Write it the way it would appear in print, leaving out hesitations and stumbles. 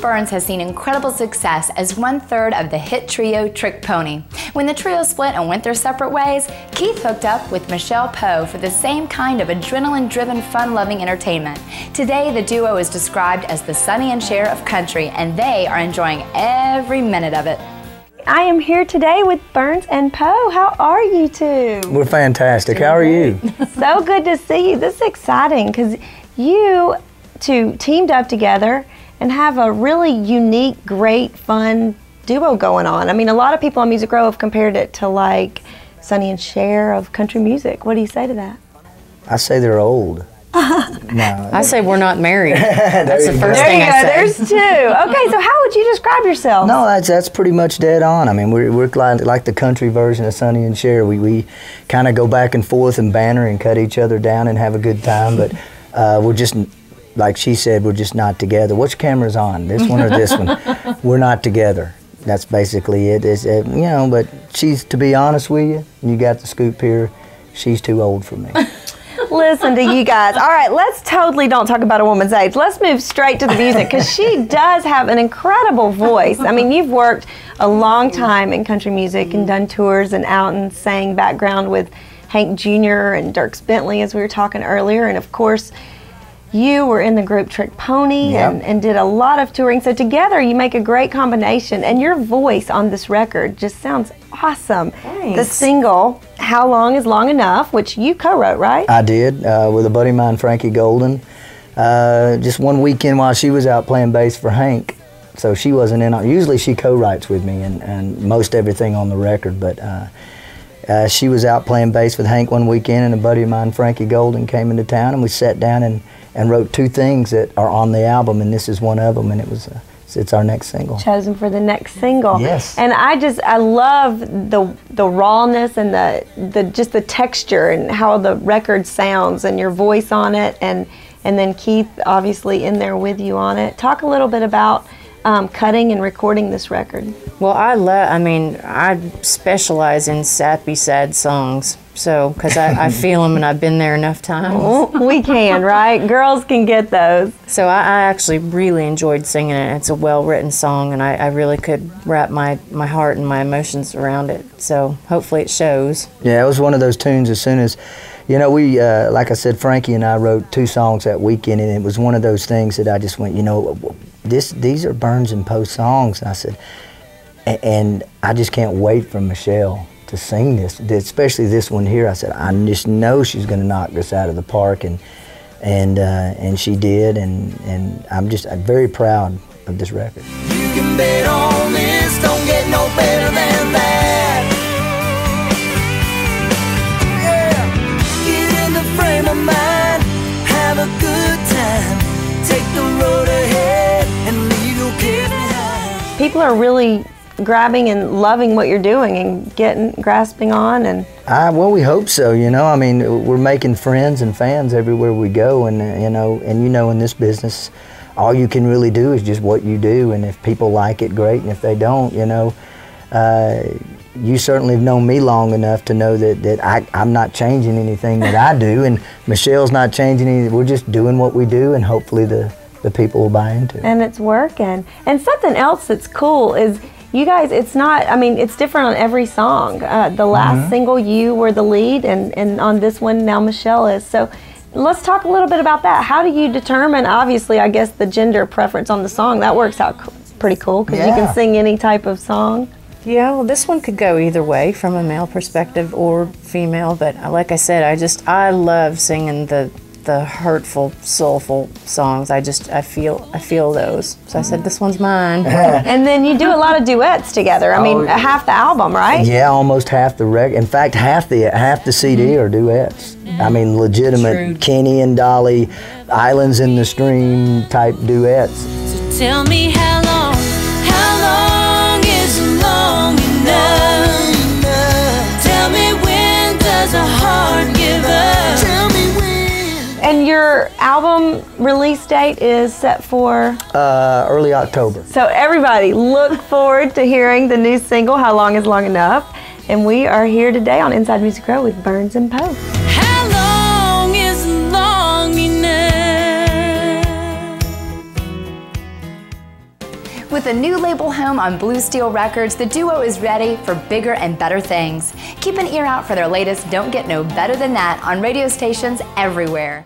Burns has seen incredible success as one-third of the hit trio Trick Pony. When the trio split and went their separate ways, Keith hooked up with Michelle Poe for the same kind of adrenaline-driven, fun-loving entertainment. Today, the duo is described as the Sonny and Cher of country, and they are enjoying every minute of it. I am here today with Burns and Poe. How are you two? We're fantastic. How are you? So good to see you. This is exciting because you two teamed up together and have a really unique, great, fun duo going on. I mean, a lot of people on Music Row have compared it to like Sonny and Cher of country music. What do you say to that? I say they're old. No, I say we're not married. That's the first there thing you go. I say. There's two. Okay, so how would you describe yourself? No, that's pretty much dead on. I mean, we're like the country version of Sonny and Cher. We kind of go back and forth and banter and cut each other down and have a good time, but we're just, like she said, we're just not together. Which camera's on, this one or this one? We're not together. That's basically it. You know, but she's, to be honest with you, you got the scoop here, she's too old for me. Listen to you guys. All right, let's totally don't talk about a woman's age. Let's move straight to the music because she does have an incredible voice. I mean, you've worked a long time in country music and done tours and out and sang background with Hank Jr. and Dierks Bentley, as we were talking earlier. And of course, you were in the group Trick Pony. Yep. and did a lot of touring. So together you make a great combination. And your voice on this record just sounds awesome. Thanks. The single, How Long Is Long Enough, which you co-wrote, right? I did, with a buddy of mine, Frankie Golden. Just one weekend while she was out playing bass for Hank. So she wasn't in on, usually she co-writes with me and most everything on the record, but she was out playing bass with Hank one weekend, and a buddy of mine, Frankie Golden, came into town, and we sat down and wrote two things that are on the album, and this is one of them, and it's our next single. Chosen for the next single. Yes. And I love the rawness and just the texture and how the record sounds and your voice on it, and then Keith obviously in there with you on it. Talk a little bit about cutting and recording this record. Well, I specialize in sappy, sad songs. So, because I feel them and I've been there enough times. Oh, we can, right? Girls can get those. So I actually really enjoyed singing it. It's a well-written song, and I really could wrap my heart and my emotions around it. So hopefully it shows. Yeah, it was one of those tunes as soon as, you know, we, like I said, Frankie and I wrote two songs that weekend, and it was one of those things that I just went, you know, these are Burns and Poe songs. And I said, and I just can't wait for Michelle to sing this, especially this one here. I said, I just know she's going to knock this out of the park, and she did, and I'm very proud of this record. You can bet on this, don't get no better than that. Yeah, get in the frame of mind, have a good time, take the road ahead and leave your cares behind. People are really grabbing and loving what you're doing and grasping on, and well, we hope so. You know, I mean, we're making friends and fans everywhere we go, and you know, in this business, all you can really do is just what you do, and if people like it, great, and if they don't, you know, you certainly have known me long enough to know that I'm not changing anything that I do, and Michelle's not changing anything. We're just doing what we do, and hopefully the people will buy into it. And it's working. And something else that's cool is you guys, it's not, I mean, it's different on every song. The last single, you were the lead, and on this one, now Michelle is. So let's talk a little bit about that. How do you determine, obviously, I guess, the gender preference on the song? That works out pretty cool, because you can sing any type of song. Yeah, well, this one could go either way, from a male perspective or female, but like I said, I love singing the hurtful, soulful songs. I feel those. So I said, this one's mine. And then you do a lot of duets together. I mean, half the album, right? Yeah, almost half the record. In fact, half the CD are duets. I mean, legitimate True. Kenny and Dolly, Islands in the Stream type duets. So tell me how long is long enough? Tell me, when does a heart give up? Tell me when. And your album release date is set for? Early October. So everybody, look forward to hearing the new single, How Long Is Long Enough. And we are here today on Inside Music Row with Burns and Poe. How long is long enough? With a new label home on Blue Steel Records, the duo is ready for bigger and better things. Keep an ear out for their latest Don't Get No Better Than That on radio stations everywhere.